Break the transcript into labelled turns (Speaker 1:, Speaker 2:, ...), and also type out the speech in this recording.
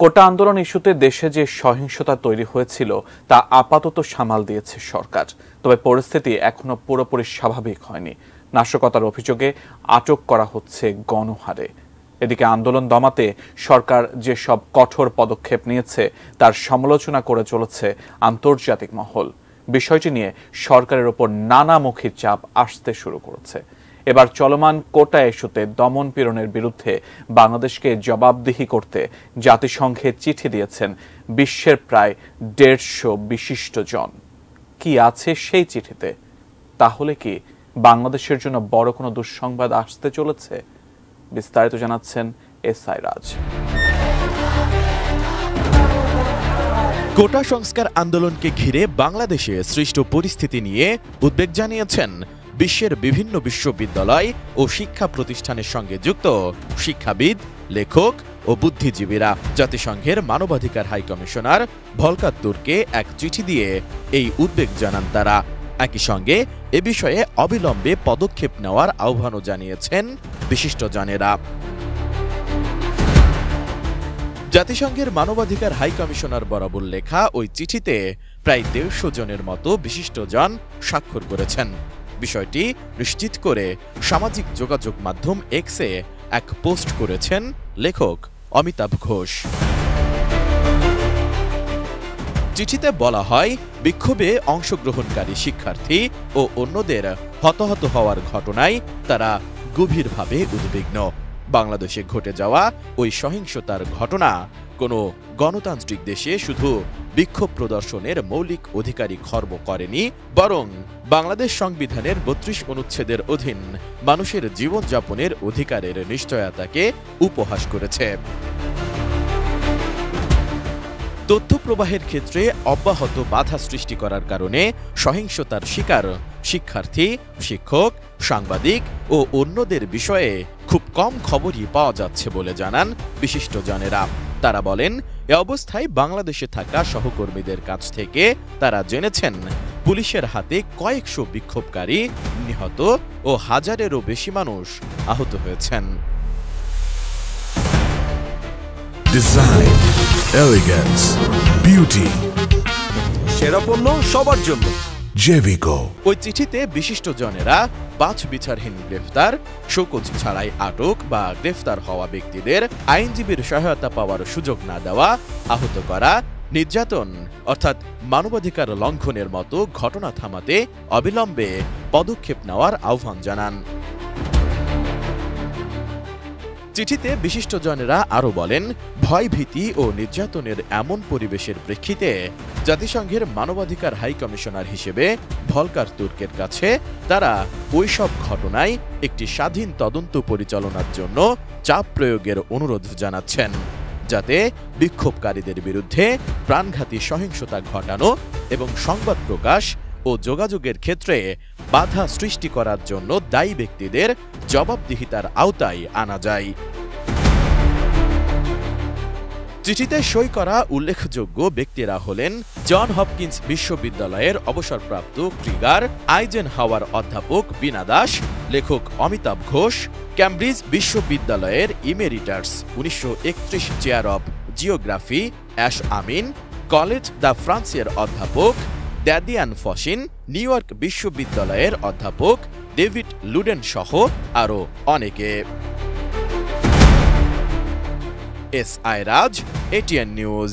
Speaker 1: কোটা আন্দোলন ইস্যুতে দেশে যে সহিংসতা তৈরি হয়েছিল তা আপাতত সামাল দিয়েছে সরকার। তবে পরিস্থিতি এখনো পুরোপুরি স্বাভাবিক হয়নি। নাশকতার অভিযোগে আটক করা হচ্ছে গণহারে। এদিকে আন্দোলন দমাতে সরকার যে সব কঠোর পদক্ষেপ নিয়েছে তার সমালোচনা করে চলেছে আন্তর্জাতিক মহল। বিষয়টি নিয়ে সরকারের ওপর নানামুখী চাপ আসতে শুরু করেছে। এবার চলমান কোটা ইস্যুতে দমন পীড়নের বিরুদ্ধে বাংলাদেশকে জবাবদিহি করতে জাতিসংঘে চিঠি দিয়েছেন বিশ্বের প্রায় 150 বিশিষ্টজন। কি আছে সেই চিঠিতে? তাহলে কি বাংলাদেশের জন্য বড় কোনো দুঃসংবাদ আসতে চলেছে? বিস্তারিত জানাচ্ছেন এসআই রাজ।
Speaker 2: কোটা সংস্কার আন্দোলনকে ঘিরে বাংলাদেশে সৃষ্ট পরিস্থিতি নিয়ে উদ্বেগ জানিয়েছেন বিশ্বের বিভিন্ন বিশ্ববিদ্যালয় ও শিক্ষা প্রতিষ্ঠানের সঙ্গে যুক্ত শিক্ষাবিদ, লেখক ও বুদ্ধিজীবীরা। জাতিসংঘের মানবাধিকার হাই কমিশনার ভলকার তুর্ককে এক চিঠি দিয়ে এই উদ্বেগ জানান তারা। একই সঙ্গে এ বিষয়ে অবিলম্বে পদক্ষেপ নেওয়ার আহ্বানও জানিয়েছেন বিশিষ্টজনেরা। জাতিসংঘের মানবাধিকার হাই কমিশনার বরাবর লেখা ওই চিঠিতে প্রায় 150 জনের মতো বিশিষ্টজন স্বাক্ষর করেছেন। বিষয়টি নিশ্চিত করে সামাজিক যোগাযোগ মাধ্যম এক্সে এক পোস্ট করেছেন লেখক অমিতাভ ঘোষ। চিঠিতে বলা হয়, বিক্ষোভে অংশগ্রহণকারী শিক্ষার্থী ও অন্যদের হতাহত হওয়ার ঘটনায় তারা গভীরভাবে উদ্বিগ্ন। বাংলাদেশে ঘটে যাওয়া ওই সহিংসতার ঘটনা কোনো গণতান্ত্রিক দেশে শুধু বিক্ষোভ প্রদর্শনের মৌলিক অধিকারই খর্ব করেনি, বরং বাংলাদেশ সংবিধানের 32 অনুচ্ছেদের অধীন মানুষের জীবনযাপনের অধিকারের নিশ্চয়তাকে উপহাস করেছে। তথ্য প্রবাহের ক্ষেত্রে অব্যাহত বাধা সৃষ্টি করার কারণে সহিংসতার শিকার শিক্ষার্থী, শিক্ষক, সাংবাদিক ও অন্যদের বিষয়ে খুব কম খবরই পাওয়া যাচ্ছে বলে জানান বিশিষ্টজনেরা। তারা বলেন, এ অবস্থায় বাংলাদেশে থাকা সহকর্মীদের কাছ থেকে তারা জেনেছেন পুলিশের হাতে কয়েকশো বিক্ষোভকারী নিহত ও হাজারেরও বেশি মানুষ আহত হয়েছেন।
Speaker 3: ডিজাইন, এলিগেন্স, বিউটি,
Speaker 4: সেরা পণ্য সবার জন্য
Speaker 3: জেভিকো।
Speaker 2: ওই চিঠিতে বিশিষ্টজনেরা বাছবিচারহীন গ্রেফতার, শোকজ ছাড়াই আটক বা গ্রেফতার হওয়া ব্যক্তিদের আইনজীবীর সহায়তা পাওয়ার সুযোগ না দেওয়া, আহত করা, নির্যাতন অর্থাৎ মানবাধিকার লঙ্ঘনের মতো ঘটনা থামাতে অবিলম্বে পদক্ষেপ নেওয়ার আহ্বান জানান। চিঠিতে বিশিষ্টজনেরা আরও বলেন, ভয়ভীতি ও নির্যাতনের এমন পরিবেশের প্রেক্ষিতে জাতিসংঘের মানবাধিকার হাই কমিশনার হিসেবে ভলকার তুর্কের কাছে তারা ওইসব ঘটনায় একটি স্বাধীন তদন্ত পরিচালনার জন্য চাপ প্রয়োগের অনুরোধ জানাচ্ছেন, যাতে বিক্ষোভকারীদের বিরুদ্ধে প্রাণঘাতী সহিংসতা ঘটানো এবং সংবাদ প্রকাশ ও যোগাযোগের ক্ষেত্রে বাধা সৃষ্টি করার জন্য দায়ী ব্যক্তিদের জবাবদিহিতার আওতায় আনা যায়। চিঠিতে সই করা উল্লেখযোগ্য ব্যক্তিরা হলেন জন হপকিন্স বিশ্ববিদ্যালয়ের অবসরপ্রাপ্ত ক্রিগার আইজেনহাওয়ার অধ্যাপক বীণা দাস, লেখক অমিতাভ ঘোষ, ক্যামব্রিজ বিশ্ববিদ্যালয়ের emeritus 1931 chair of geography ash Amin, college the ফ্রান্সের অধ্যাপক দ্যাদিয়ান ফসিন, নিউ ইয়র্ক বিশ্ববিদ্যালয়ের অধ্যাপক ডেভিড লুডেন সহ আরও অনেকে। এসআই রাজ, এটিএন নিউজ।